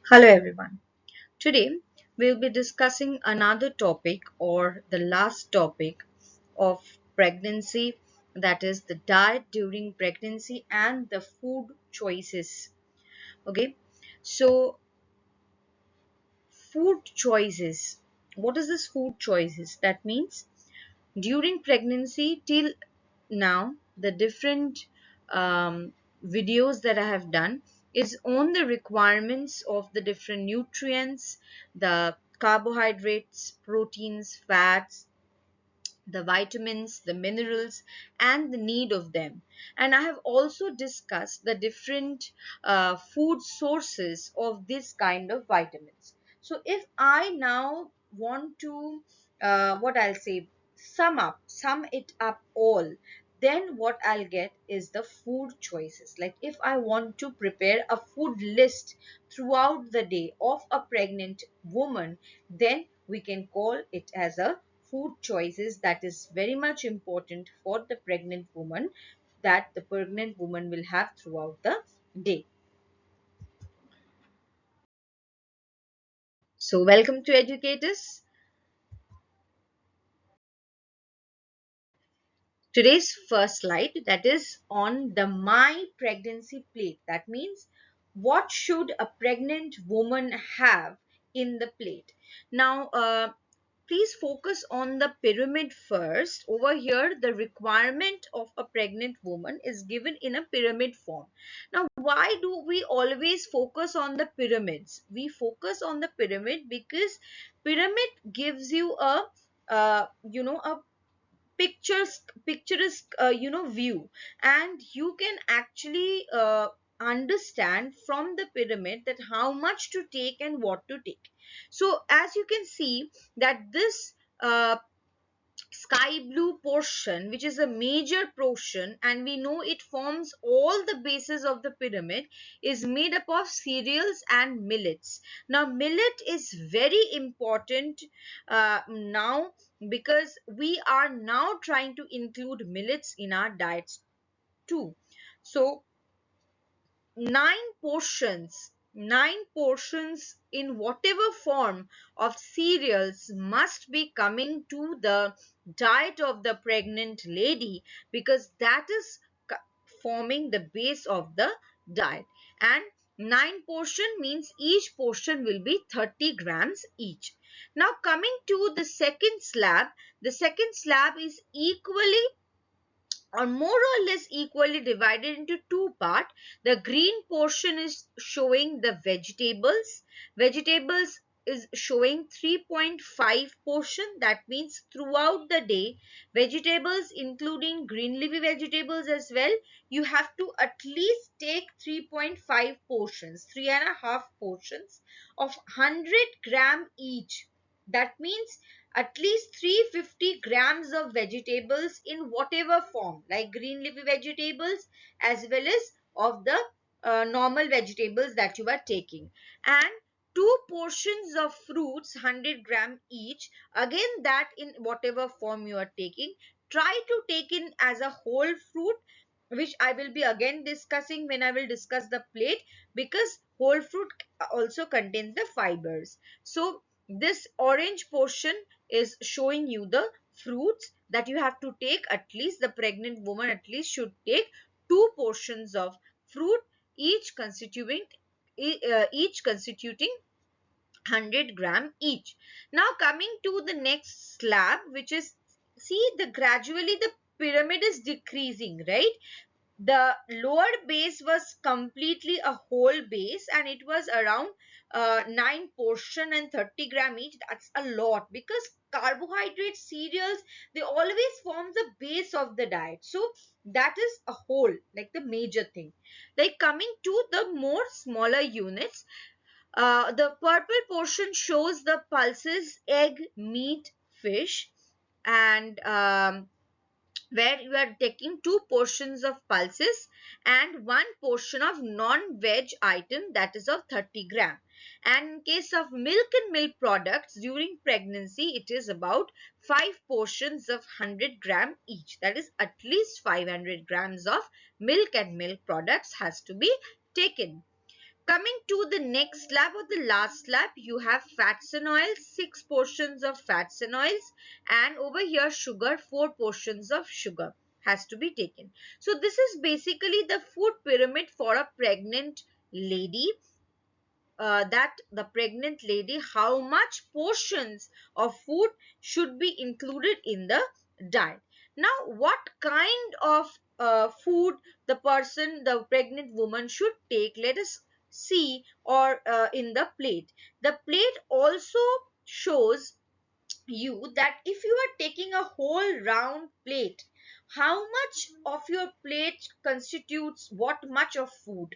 Hello everyone. Today we'll be discussing another topic or the last topic of pregnancy, that is the diet during pregnancy and the food choices. Okay, so food choices. What is this food choices? That means during pregnancy till now the different videos that I have done is on the requirements of the different nutrients, the carbohydrates, proteins, fats, the vitamins, the minerals, and the need of them. And I have also discussed the different food sources of this kind of vitamins. So, if I now want to, what I'll say, sum it up all, then what I'll get is the food choices. Like if I want to prepare a food list throughout the day of a pregnant woman, then we can call it as a food choices that is very much important for the pregnant woman, that the pregnant woman will have throughout the day. So welcome to Educators. Today's first slide, that is on the my pregnancy plate. That means what should a pregnant woman have in the plate. Now please focus on the pyramid first. Over here the requirement of a pregnant woman is given in a pyramid form. Now why do we always focus on the pyramids? We focus on the pyramid because pyramid gives you a a picturesque view, and you can actually understand from the pyramid that how much to take and what to take. So as you can see that this sky blue portion, which is a major portion and we know it forms all the bases of the pyramid, is made up of cereals and millets. Now millet is very important now, because we are now trying to include millets in our diets too. So nine portions in whatever form of cereals must be coming to the diet of the pregnant lady, because that is forming the base of the diet. And nine portion means each portion will be 30 grams each. Now coming to the second slab is equally or more or less equally divided into two parts. The green portion is showing the vegetables is showing 3.5 portion. That means throughout the day, vegetables including green leafy vegetables as well, you have to at least take 3.5 portions, three and a half portions of 100-gram each. That means at least 350 grams of vegetables in whatever form, like green leafy vegetables as well as of the normal vegetables that you are taking, and two portions of fruits, 100-gram each, again that in whatever form you are taking. Try to take in as a whole fruit, which I will be again discussing when I will discuss the plate, because whole fruit also contains the fibers. So this orange portion is showing you the fruits that you have to take. At least the pregnant woman at least should take two portions of fruit, each constituting each constituting 100-gram each. Now coming to the next slab, which is, see, the gradually the pyramid is decreasing, right? The lower base was completely a whole base and it was around 9 portion and 30-gram each. That's a lot, because carbohydrate cereals, they always form the base of the diet. So that is a whole, like the major thing. Like coming to the more smaller units, the purple portion shows the pulses, egg, meat, fish, and where you are taking two portions of pulses and one portion of non-veg item, that is of 30 gram. And in case of milk and milk products during pregnancy, it is about 5 portions of 100-gram each. That is at least 500 grams of milk and milk products has to be taken. Coming to the next slab or the last slab, you have fats and oils, 6 portions of fats and oils, and over here sugar, 4 portions of sugar has to be taken. So this is basically the food pyramid for a pregnant lady, that the pregnant lady, how much portions of food should be included in the diet. Now, what kind of food the pregnant woman should take, let us see, or in the plate. The plate also shows you that if you are taking a whole round plate, how much of your plate constitutes what much of food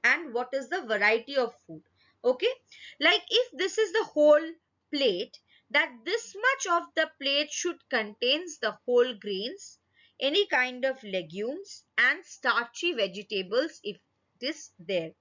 and what is the variety of food. Okay, like if this is the whole plate, that this much of the plate should contains the whole grains, any kind of legumes and starchy vegetables if it is there.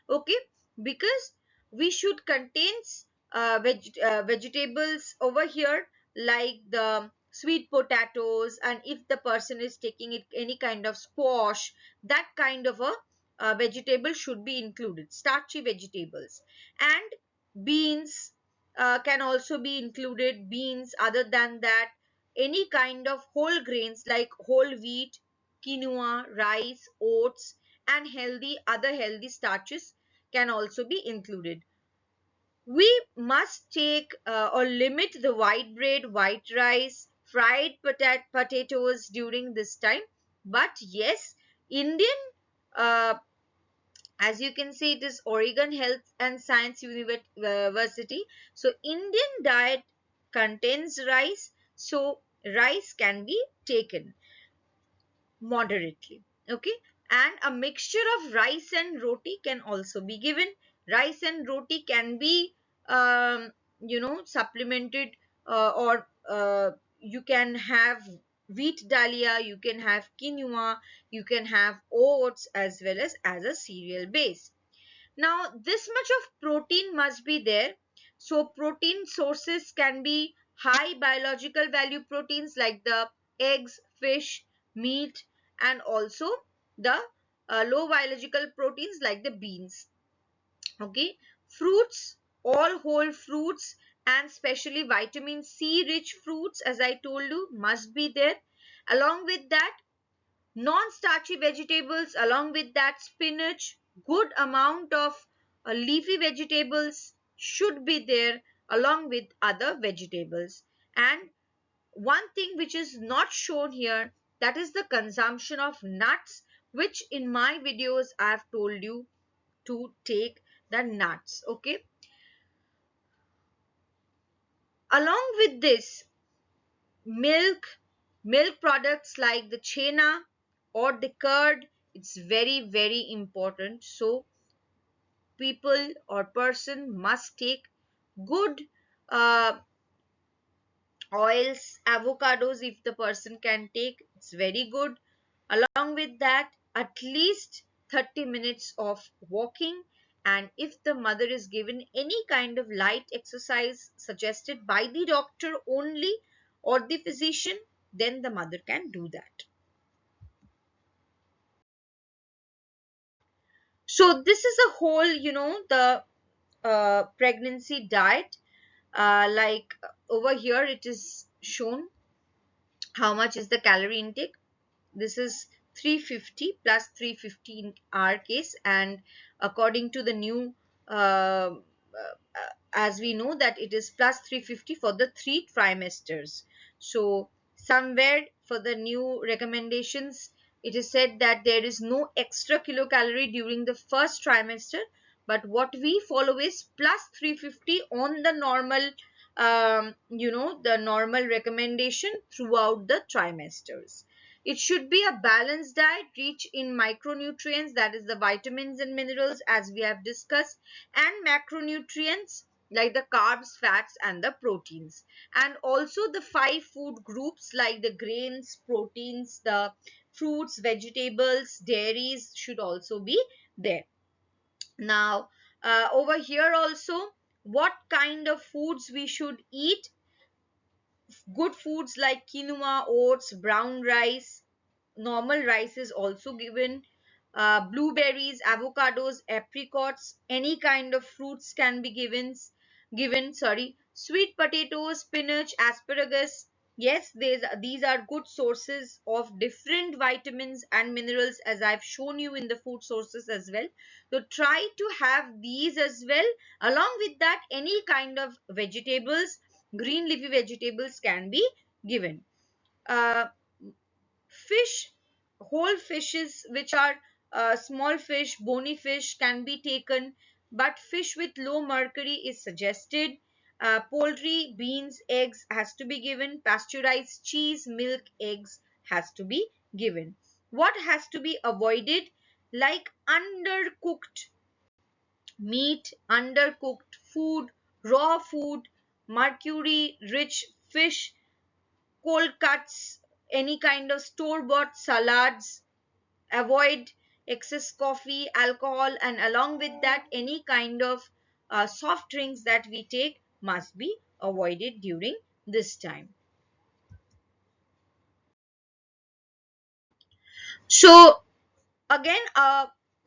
Okay, because we should contains vegetables over here, like the sweet potatoes, and if the person is taking it any kind of squash, that kind of a vegetable should be included, starchy vegetables. And beans can also be included, beans. Other than that, any kind of whole grains like whole wheat, quinoa, rice, oats, and healthy other healthy starches can also be included. We must take or limit the white bread, white rice, fried potatoes during this time. But yes, Indian, uh, as you can see, it is Oregon Health and Science University. So Indian diet contains rice, so rice can be taken moderately. Okay, and a mixture of rice and roti can also be given. Rice and roti can be supplemented, or you can have wheat dalia, you can have quinoa, you can have oats as well as a cereal base. Now, this much of protein must be there. So, protein sources can be high biological value proteins like the eggs, fish, meat, and also the low biological proteins like the beans. Okay, fruits, all whole fruits, and especially vitamin C rich fruits, as I told you, must be there. Along with that, non-starchy vegetables, along with that spinach, good amount of leafy vegetables should be there along with other vegetables. And one thing which is not shown here, that is the consumption of nuts, which in my videos I have told you to take the nuts. Okay, along with this, milk, milk products like the chena or the curd, it's very very important. So people or person must take good uh, oils, avocados if the person can take, it's very good. Along with that, at least 30 minutes of walking, and if the mother is given any kind of light exercise suggested by the doctor only or the physician, then the mother can do that. So this is a whole, the pregnancy diet. Like over here it is shown how much is the calorie intake. This is 350 plus 350 in our case, and according to the new as we know that it is plus 350 for the 3 trimesters. So somewhere for the new recommendations, it is said that there is no extra kilocalorie during the first trimester, but what we follow is plus 350 on the normal, the normal recommendation throughout the trimesters. It should be a balanced diet rich in micronutrients, that is the vitamins and minerals as we have discussed, and macronutrients like the carbs, fats, and the proteins. And also the 5 food groups like the grains, proteins, the fruits, vegetables, dairies should also be there. Now, over here also, what kind of foods we should eat? Good foods like quinoa, oats, brown rice, normal rice is also given. blueberries, avocados, apricots, any kind of fruits can be given, sorry, sweet potatoes, spinach, asparagus. Yes, these are good sources of different vitamins and minerals, as I've shown you in the food sources as well. So try to have these as well. Along with that, any kind of vegetables, green leafy vegetables can be given. uh, Fish, whole fishes, which are small fish, bony fish, can be taken, but fish with low mercury is suggested. Poultry, beans, eggs has to be given. Pasteurized cheese, milk, eggs has to be given. What has to be avoided? Like undercooked meat, undercooked food, raw food, mercury rich fish, cold cuts, any kind of store bought salads. Avoid excess coffee, alcohol, and along with that, any kind of soft drinks that we take must be avoided during this time. So, again,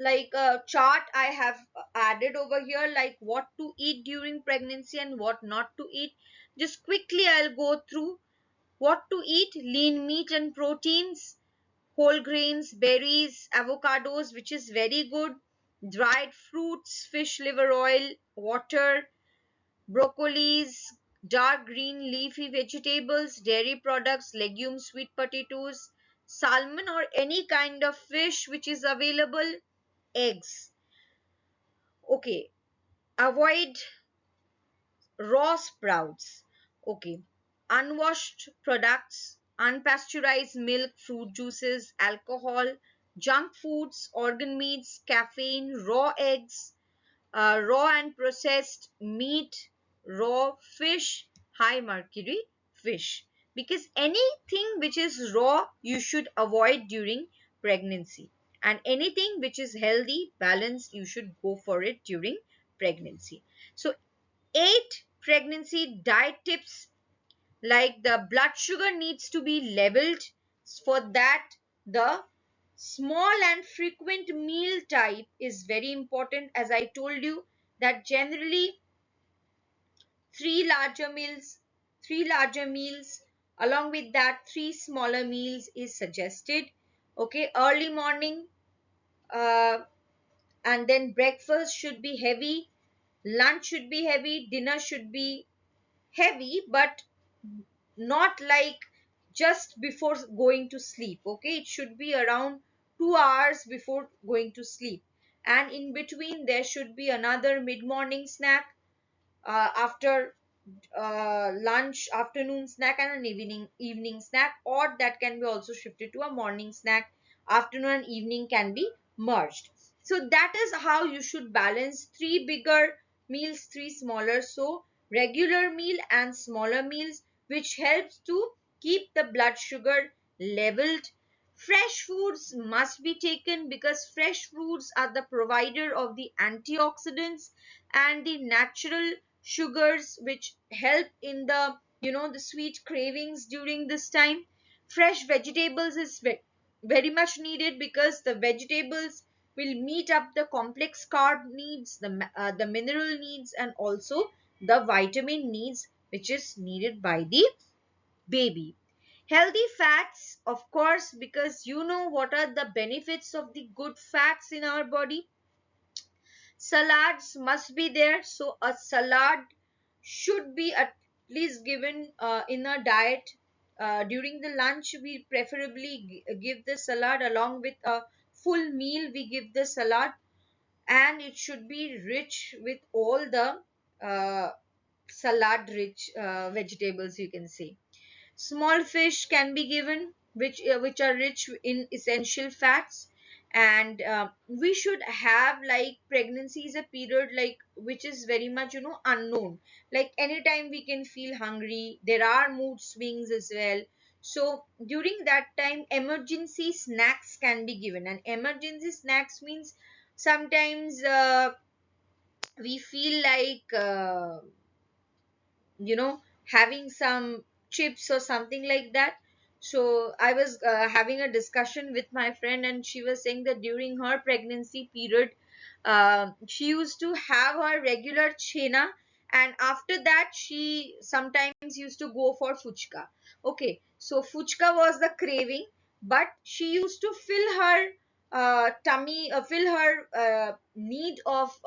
like a chart I have added over here, like what to eat during pregnancy and what not to eat. Just quickly, I'll go through what to eat: lean meat and proteins, whole grains, berries, avocados, which is very good, dried fruits, fish liver oil, water, broccolis, dark green leafy vegetables, dairy products, legumes, sweet potatoes, salmon or any kind of fish which is available, eggs. Okay, avoid raw sprouts. Okay, unwashed products, unpasteurized milk, fruit juices, alcohol, junk foods, organ meats, caffeine, raw eggs, raw and processed meat, raw fish, high mercury fish. Because anything which is raw you should avoid during pregnancy, and anything which is healthy, balanced, you should go for it during pregnancy. So 8 pregnancy diet tips, like the blood sugar needs to be leveled. For that, the small and frequent meal type is very important. As I told you, that generally three larger meals, three larger meals, along with that three smaller meals is suggested. Okay, early morning, uh, and then breakfast should be heavy, lunch should be heavy, dinner should be heavy, but not like just before going to sleep. Okay, it should be around 2 hours before going to sleep, and in between there should be another mid morning snack, after lunch, afternoon snack, and an evening snack, or that can be also shifted to a morning snack. Afternoon and evening can be merged. So that is how you should balance: three bigger meals, three smaller. So regular meal and smaller meals, which helps to keep the blood sugar leveled. Fresh foods must be taken, because fresh foods are the provider of the antioxidants and the natural sugars which help in the, the sweet cravings during this time. Fresh vegetables is very much needed, because the vegetables will meet up the complex carb needs, the mineral needs, and also the vitamin needs which is needed by the baby. Healthy fats, of course, because you know what are the benefits of the good fats in our body. Salads must be there, so a salad should be at least given in a diet. During the lunch, we preferably give the salad. Along with a full meal, we give the salad, and it should be rich with all the uh, salad rich vegetables, you can say. Small fish can be given, which are rich in essential fats. And we should have, like, pregnancy is a period like which is very much, unknown. Like anytime we can feel hungry, there are mood swings as well. So during that time, emergency snacks can be given. And emergency snacks means sometimes we feel like having some chips or something like that. So I was having a discussion with my friend, and she was saying that during her pregnancy period, she used to have her regular chena, and after that she sometimes used to go for fuchka. Okay, so fuchka was the craving, but she used to fill her tummy, fill her need of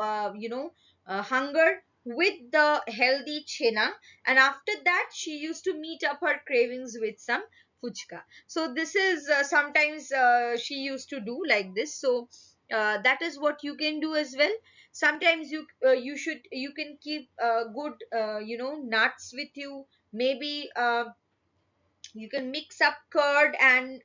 hunger with the healthy chena, and after that she used to meet up her cravings with some fuchka. So this is sometimes she used to do like this. So that is what you can do as well. Sometimes you can keep good nuts with you. Maybe you can mix up curd and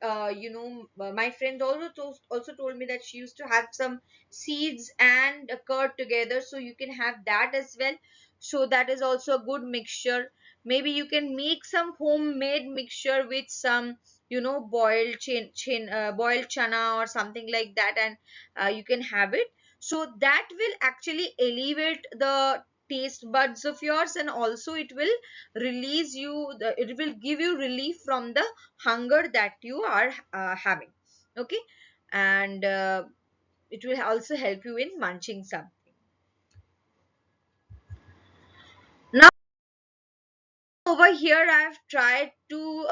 my friend also told me that she used to have some seeds and curd together, so you can have that as well. So that is also a good mixture. Maybe you can make some homemade mixture with some boiled chana or something like that, and you can have it. So that will actually elevate the taste buds of yours, and also it will it will give you relief from the hunger that you are having. Okay, and it will also help you in munching something. Now over here I've tried to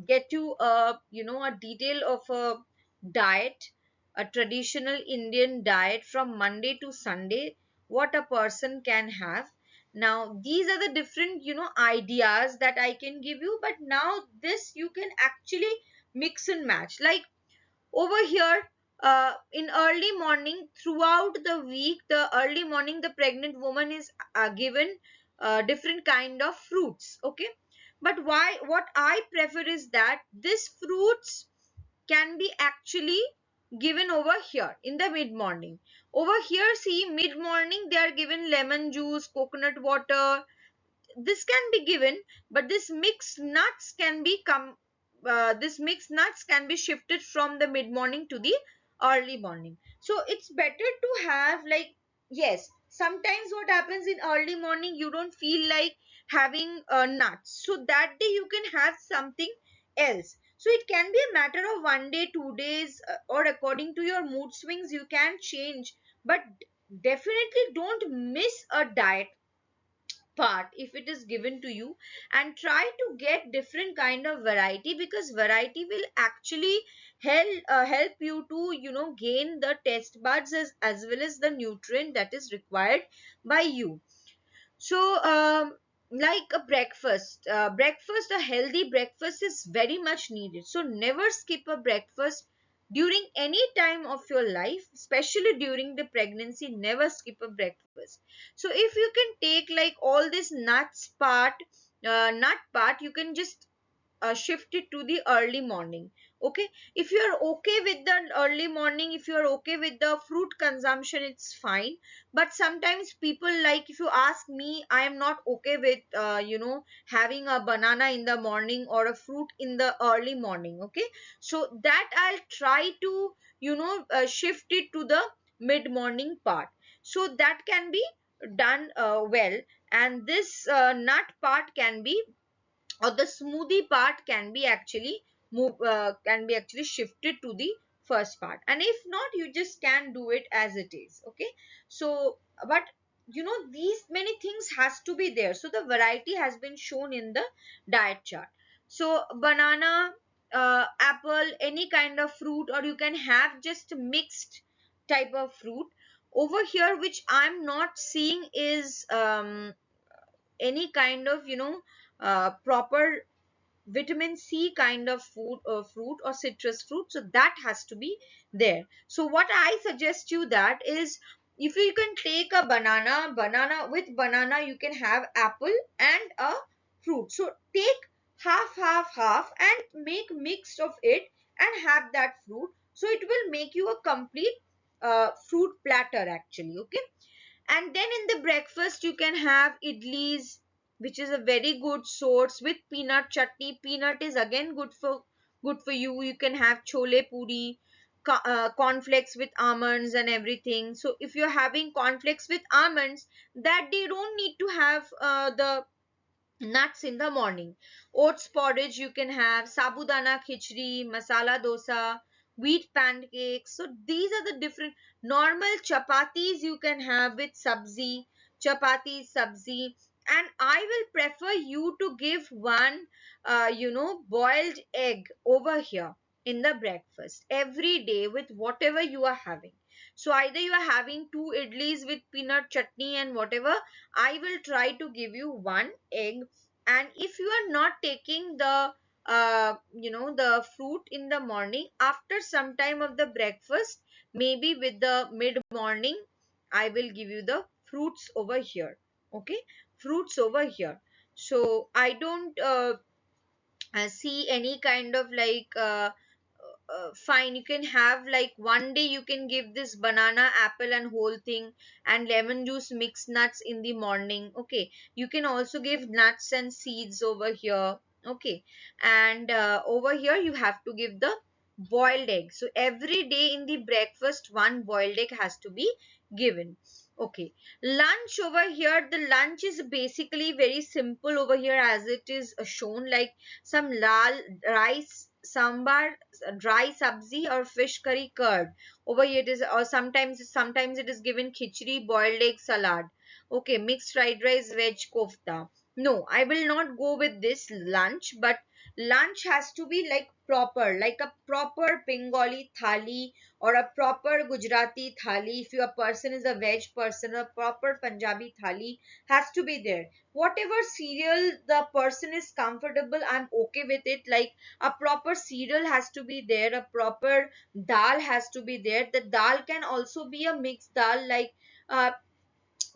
get you a detail of a diet, a traditional Indian diet from Monday to Sunday, what a person can have. Now these are the different ideas that I can give you, but now this you can actually mix and match. Like over here, in early morning, throughout the week, the early morning, the pregnant woman is given different kind of fruits. Okay, but why what I prefer is that this fruits can be actually given over here in the mid morning. Over here, see, mid morning they are given lemon juice, coconut water. This can be given, but this mixed nuts can be shifted from the mid morning to the early morning. So it's better to have, like, yes, sometimes what happens in early morning, you don't feel like having nuts, so that day you can have something else. So it can be a matter of 1 day, 2 days, or according to your mood swings you can change, but definitely don't miss a diet part if it is given to you, and try to get different kind of variety, because variety will actually help you to gain the taste buds as well as the nutrient that is required by you. So, like a breakfast, a healthy breakfast is very much needed. So, never skip a breakfast during any time of your life, especially during the pregnancy. Never skip a breakfast. So, if you can take like all this nut part, you can just shift it to the early morning. Okay, if you are okay with the early morning, if you are okay with the fruit consumption, it's fine. But sometimes people, like, if you ask me, I am not okay with having a banana in the morning or a fruit in the early morning. Okay, so that I'll try to shift it to the mid morning part, so that can be done well. And this nut part can be, or the smoothie part can be actually shifted to the first part, and if not, you just can do it as it is. Okay, so but these many things has to be there, so the variety has been shown in the diet chart. So banana, apple, any kind of fruit, or you can have just mixed type of fruit. Over here, which I'm not seeing is any kind of proper vitamin C kind of fruit or citrus fruit, so that has to be there. So what I suggest you that is, if you can take a banana, with banana you can have apple and a fruit. So take half and make mix of it and have that fruit, so it will make you a complete fruit platter actually. Okay, and then in the breakfast you can have idlis, which is a very good source with peanut chutney. Peanut is again good for you. You can have chole puri, cornflakes with almonds and everything. So if you're having cornflakes with almonds, that they don't need to have the nuts in the morning. Oats porridge you can have, sabudana khichdi, masala dosa, wheat pancakes. So these are the different normal chapatis you can have with sabzi, chapati sabzi. And I will prefer you to give one, boiled egg over here in the breakfast every day with whatever you are having. So either you are having two idlis with peanut chutney and whatever, I will try to give you one egg. And if you are not taking the fruit in the morning, after some time of the breakfast, maybe with the mid morning, I will give you the fruits over here. Okay, fruits over here. So I don't see any kind of fine, you can have like one day you can give this banana, apple and whole thing, and lemon juice, mixed nuts in the morning. Okay, you can also give nuts and seeds over here. Okay, and over here you have to give the boiled egg. So every day in the breakfast one boiled egg has to be given. Okay, lunch over here, the lunch is basically very simple over here as it is shown, like some lal rice, sambar, dry sabzi or fish curry curd. Over here it is, or sometimes it is given khichdi, boiled egg, salad. Okay, mixed fried rice, veg kofta. No, I will not go with this lunch, but lunch has to be like a proper Bengali thali or a proper Gujarati thali. If your person is a veg person, a proper Punjabi thali has to be there. Whatever cereal the person is comfortable, I'm okay with it. Like a proper cereal has to be there, a proper dal has to be there. The dal can also be a mixed dal, like uh,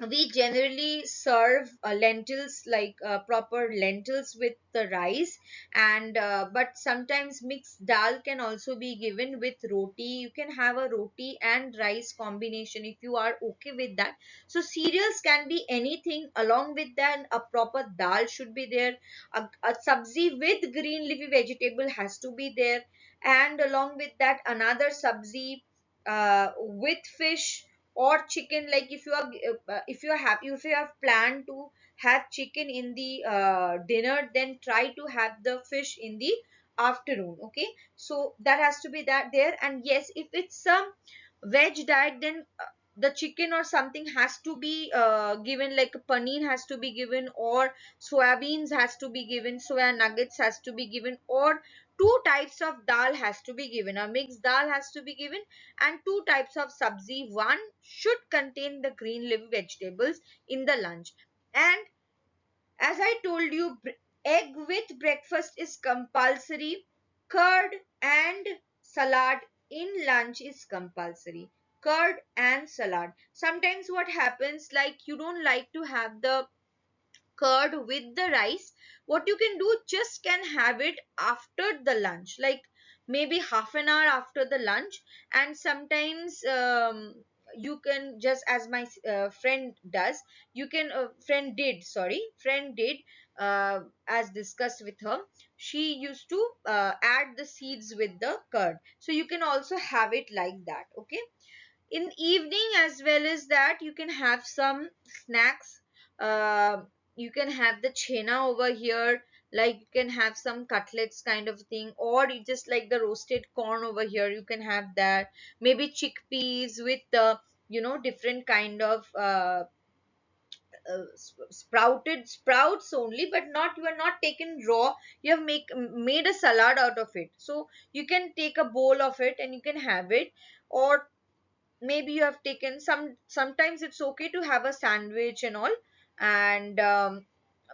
we generally serve lentils, like proper lentils with the rice. And but sometimes mixed dal can also be given with roti. You can have a roti and rice combination if you are okay with that. So cereals can be anything. Along with that, a proper dal should be there. A sabzi with green leafy vegetable has to be there. And along with that, another sabzi with fish or chicken. Like if you are happy, if you have planned to have chicken in the dinner, then try to have the fish in the afternoon. Okay, so that has to be that there. And yes, if it's some veg diet, then the chicken or something has to be given, like paneer has to be given, or soyabeans has to be given, soya nuggets has to be given, or two types of dal has to be given, a mixed dal has to be given, and two types of sabzi. One should contain the green leafy vegetables in the lunch. And as I told you, egg with breakfast is compulsory. Curd and salad in lunch is compulsory. Curd and salad. Sometimes what happens, like you don't like to have the curd with the rice, what you can do, just can have it after the lunch, like maybe half an hour after the lunch. And sometimes you can just, as my friend does, you can friend did, as discussed with her, she used to add the seeds with the curd. So you can also have it like that. Okay, in evening as well as that, you can have some snacks. uh, you can have the chena over here, like you can have some cutlets kind of thing, or you just like the roasted corn over here, you can have that. Maybe chickpeas with the different kind of sprouted sprouts only, but not, you are not taken raw, you have made a salad out of it. So you can take a bowl of it and you can have it. Or maybe you have taken sometimes it's okay to have a sandwich and all. And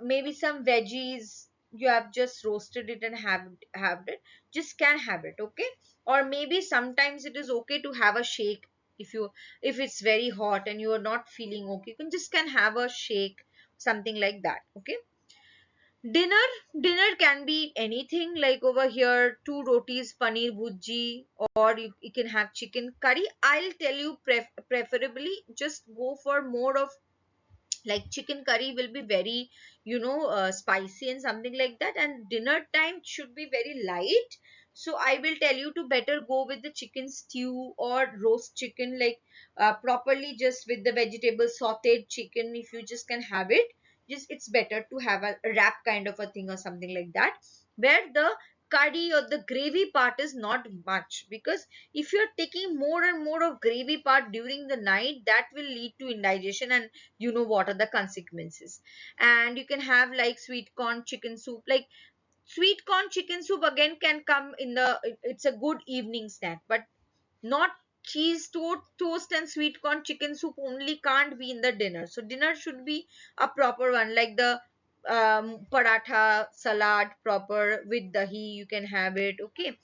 maybe some veggies, you have just roasted it and have it, just can have it. Okay, or maybe sometimes it is okay to have a shake. If it's very hot and you are not feeling okay, you can just can have a shake, something like that. Okay, dinner can be anything, like over here two rotis, paneer bhurji, or you can have chicken curry. I'll tell you, preferably just go for more of, like chicken curry will be very spicy and something like that, and dinner time should be very light. So I will tell you to better go with the chicken stew or roast chicken, like properly just with the vegetable sautéed chicken. If you just can have it, just it's better to have a wrap kind of a thing or something like that, where the curry or the gravy part is not much, because if you're taking more and more of gravy part during the night, that will lead to indigestion, and you know what are the consequences. And you can have like sweet corn chicken soup. Like sweet corn chicken soup again can come in the it's a good evening snack, but not cheese toast and sweet corn chicken soup only can't be in the dinner. So dinner should be a proper one, like the paratha salad proper with dahi, you can have it, okay.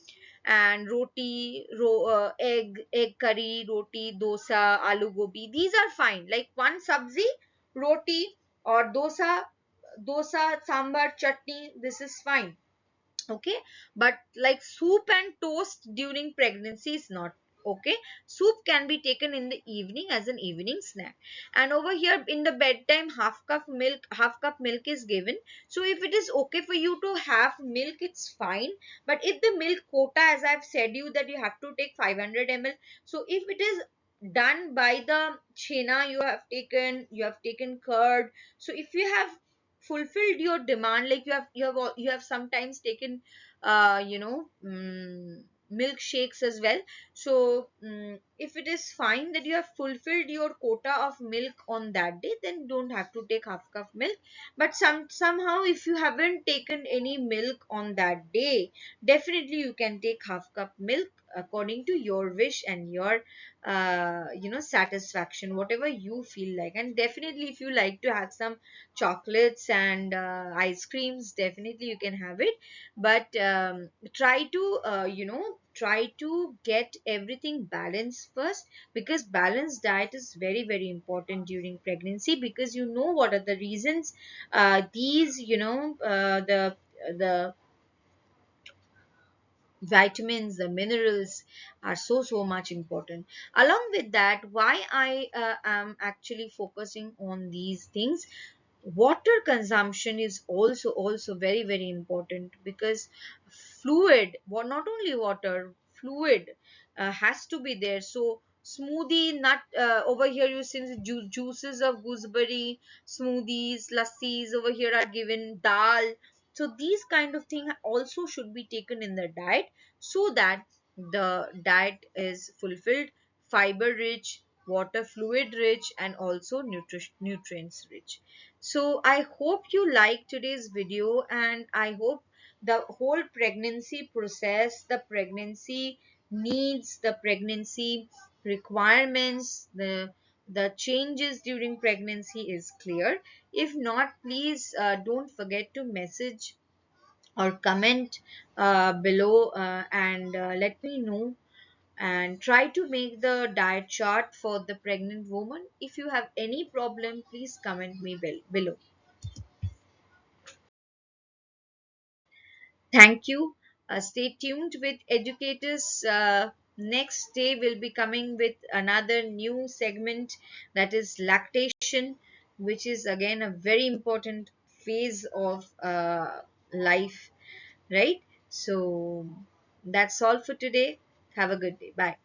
And egg curry, roti, dosa, aloo gobi, these are fine. Like one sabzi, roti, or dosa, sambar, chutney, this is fine, okay. But like soup and toast during pregnancy is not okay. Soup can be taken in the evening as an evening snack. And over here in the bedtime, half cup milk is given. So if it is okay for you to have milk, it's fine. But if the milk quota, as I've said you, that you have to take 500 ml, so if it is done by the chena, you have taken curd. So if you have fulfilled your demand, like you have sometimes taken milkshakes as well. So if it is fine that you have fulfilled your quota of milk on that day, then you don't have to take half cup milk. But somehow if you haven't taken any milk on that day, definitely you can take half cup milk according to your wish and your satisfaction, whatever you feel like. And definitely if you like to have some chocolates and ice creams, definitely you can have it. But try to get everything balanced first, because balanced diet is very very important during pregnancy, because you know what are the reasons. These the vitamins, the minerals are so much important. Along with that, why I am actually focusing on these things, water consumption is also very very important, because fluid, not only water, fluid has to be there. So smoothie, nut, over here you see the juices of gooseberry, smoothies, lassis over here are given, dal. So these kind of thing also should be taken in the diet, so that the diet is fulfilled, fiber rich, water fluid rich, and also nutrients rich. So I hope you like today's video, and I hope the whole pregnancy process, the pregnancy needs, the pregnancy requirements, the changes during pregnancy is clear. If not, please don't forget to message or comment below, and let me know, and try to make the diet chart for the pregnant woman. If you have any problem, please comment me below. Thank you. Stay tuned with educators. Next day will be coming with another new segment, that is lactation, which is again a very important phase of life, right? So that's all for today. Have a good day. Bye.